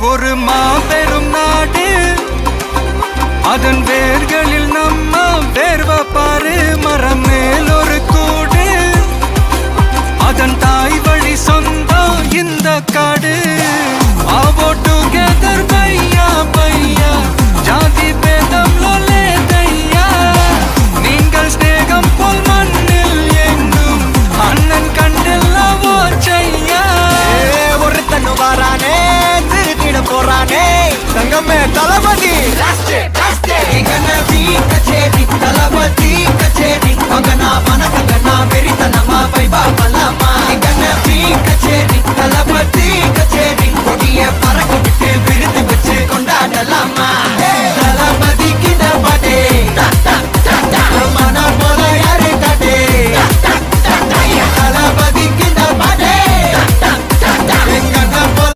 ஒரு மாபெரும் நாடு அதன் வேர்களில் நம்ம வேர்வ பாரு மரம் மேல் ஒரு கூடு அதன் தாய் வழி சொந்தம் இந்த காடு ஆவோ டுகெதர் பையா பையா ஜாதி பேதம் லோலே தையா நீங்கள் ஸ்நேகம் போல் மண்ணில் எங்கும் அண்ணன் கண்டெல்லவோ செய்யா ஒருத்தன் வாரானே திருத்திட போறானே தங்கமே தல